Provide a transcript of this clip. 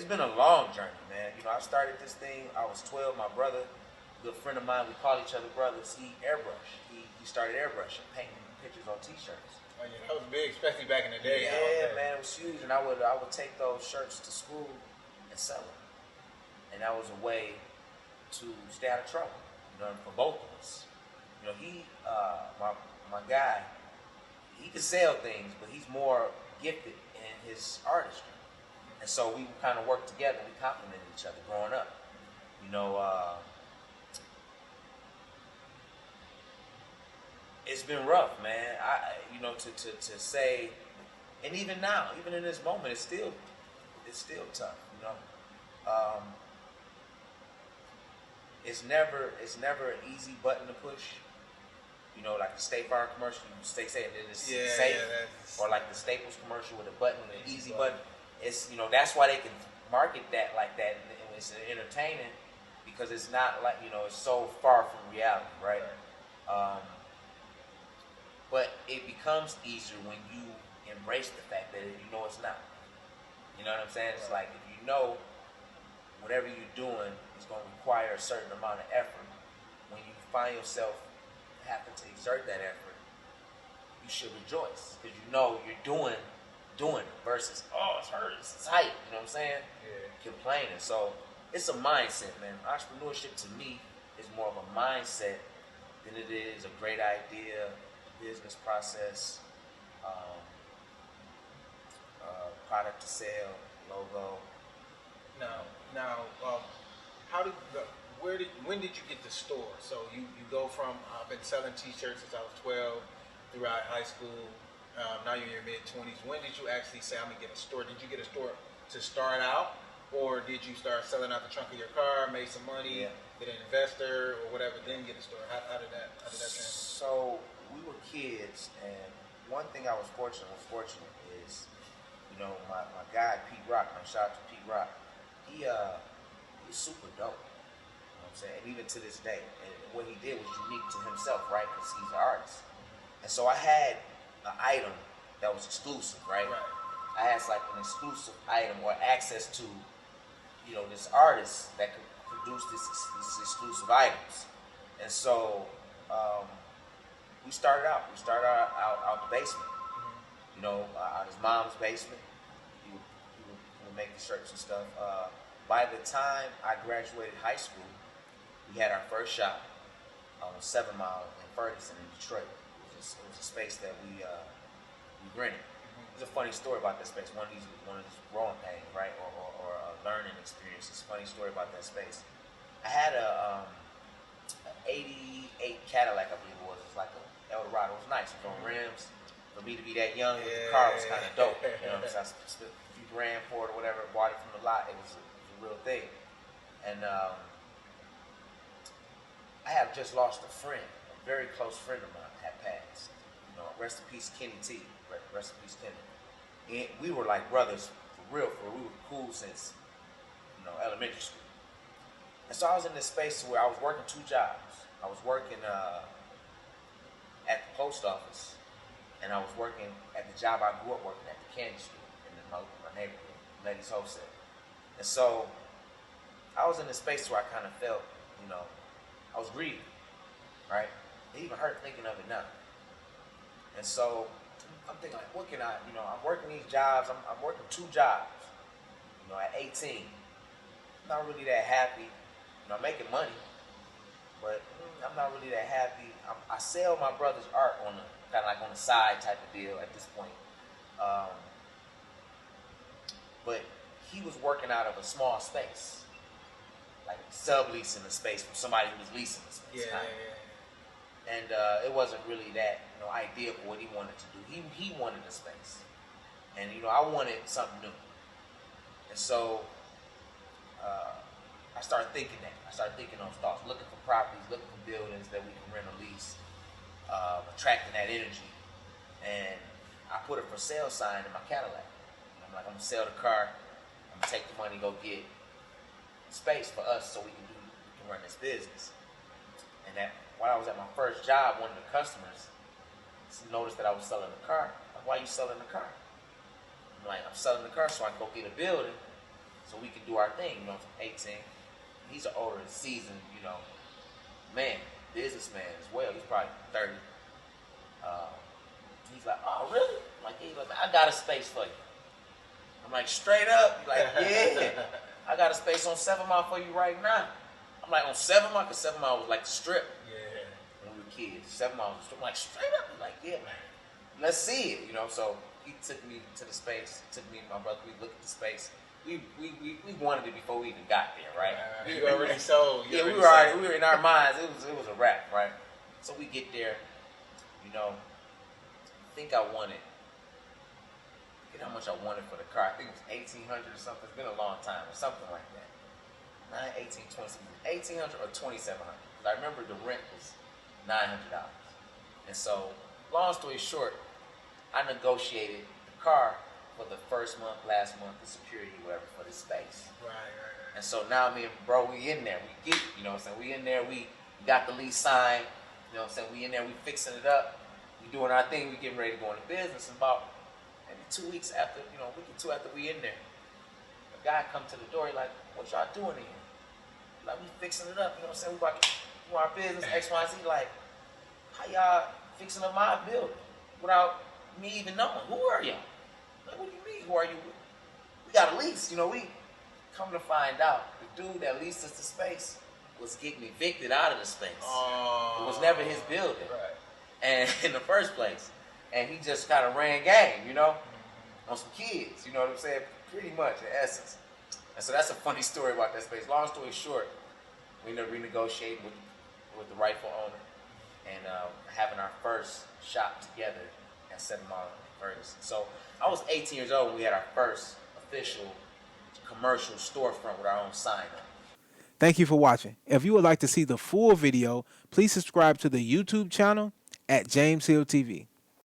it's been a long journey, man. You know, I started this thing. I was 12. My brother, a good friend of mine, we call each other brothers. He airbrushed. He started airbrushing, painting pictures on T-shirts. Oh yeah, that was big, especially back in the day. Yeah, man, it was huge. And I would take those shirts to school and sell them, and that was a way to stay out of trouble. You know, for both of us. You know, my guy, he can sell things, but he's more gifted in his artistry. And so we kind of worked together. We complimented each other growing up. You know, it's been rough, man. To say, and even now, even in this moment, it's still tough. You know, it's never an easy button to push. You know, like the State Farm commercial, you stay safe, and then it's safe. Or like the Staples commercial with a button, an easy button. It's, you know, that's why they can market that like that. And it's entertaining because it's not like, you know, it's so far from reality, right? But it becomes easier when you embrace the fact that you know it's not. You know what I'm saying? It's like if you know whatever you're doing is going to require a certain amount of effort, when you find yourself having to exert that effort, you should rejoice because you know you're doing it versus, oh, it's hurt, it's tight. You know what I'm saying? Yeah. Complaining. So it's a mindset, man. Entrepreneurship to me is more of a mindset than it is a great idea, business process, product to sell, logo. When did you get the store? So you go from, I've been selling T-shirts since I was 12 throughout high school. Now you're in your mid-20s. When did you actually say, I'm going to get a store? Did you get a store to start out? Or did you start selling out the trunk of your car, made some money, get an investor or whatever, then get a store? How did that transition? So we were kids, and one thing I was fortunate is, you know, my guy, Pete Rock, shout out to Pete Rock, he was super dope. You know what I'm saying? And even to this day. And what he did was unique to himself, right? Because he's an artist. And so I had an item that was exclusive, right? I had like an exclusive item or access to, you know, this artist that could produce these exclusive items. And so we started out the basement. You know, out his mom's basement. He would make the shirts and stuff. By the time I graduated high school, we had our first shop on 7 Mile in Ferguson in Detroit. It was a space that we rented. There's a funny story about that space. One of these growing pains, right, or a learning experience. It's a funny story about that space. I had an 88 Cadillac, I believe it was. It's like a Eldorado. It was nice. It was on rims. For me to be that young, the car was kind of dope. You know, so I spent a few grand for it or whatever. Bought it from the lot. It was a real thing. And I have just lost a friend, a very close friend of mine had passed. You know, rest in peace, Kenny T. Rest in peace, Kenny. And we were like brothers for real. We were cool since, you know, elementary school. And so I was in this space where I was working 2 jobs. I was working at the post office, and I was working at the job I grew up working at, the candy store in my neighborhood, Ladies Wholesale. And so I was in this space where I kind of felt, you know, I was grieving, right? It even hurt thinking of it now. And so I'm thinking, like, what can I, you know, I'm working these jobs. I'm working 2 jobs, you know, at 18. I'm not really that happy. You know, I'm making money, but I'm not really that happy. I sell my brother's art on the kind of like on the side type of deal at this point. But he was working out of a small space, like subleasing the space from somebody who was leasing the space. And it wasn't really that, you know, ideal for what he wanted to do. He wanted the space, and you know, I wanted something new. And so I started thinking those thoughts, looking for properties, looking for buildings that we can rent or lease, attracting that energy. And I put a for sale sign in my Cadillac. And I'm like, I'm gonna sell the car. I'm gonna take the money, go get space for us so we can run this business. And that while I was at my first job, one of the customers noticed that I was selling the car. Like, why are you selling the car? I'm like, I'm selling the car so I can go get a building so we can do our thing. You know, from 18. He's an older, seasoned, man, businessman as well. He's probably 30. He's like, oh, really? He's like, I got a space for you. I'm like, straight up? He's like, yeah. I got a space on 7 Mile for you right now. I'm like, on 7 Mile? Because 7 Mile was like the strip. Yeah. When we were kids. 7 Mile was the strip. I'm like, straight up? He's like, yeah, man. Let's see it, So he took me to the space. Took me and my brother. We looked at the space. We wanted it before we even got there, right? You already sold. We were in our minds. It was a wrap, right? So we get there, I think I wanted. How much I wanted for the car? I think it was $1,800 or something. It's been a long time, or something like that. 1,800 or $2,700. I remember the rent was $900. And so, long story short, I negotiated the car for the first month, last month, the security, whatever, for this space. Right. And so now me and bro, we in there. We get, we in there. We got the lease signed. We in there. We fixing it up. We doing our thing. We getting ready to go into business. And about maybe 2 weeks after, week or two after we in there, a guy come to the door. He like, what y'all doing here? Like, we fixing it up. We about to do our business, X, Y, Z. Like, how y'all fixing up my building without me even knowing? Who are y'all? Like, what do you mean? Who are you? We got a lease. We come to find out, the dude that leased us the space was getting evicted out of the space. It was never his building. Right. And in the first place. And he just kind of ran game, on some kids, you know what I'm saying? Pretty much, in essence. And so that's a funny story about that space. Long story short, we ended up renegotiating with the rightful owner and having our first shop together at 7 Mile Ferguson. So I was 18 years old when we had our first official commercial storefront with our own sign on. Thank you for watching. If you would like to see the full video, please subscribe to the YouTube channel at James Hill TV.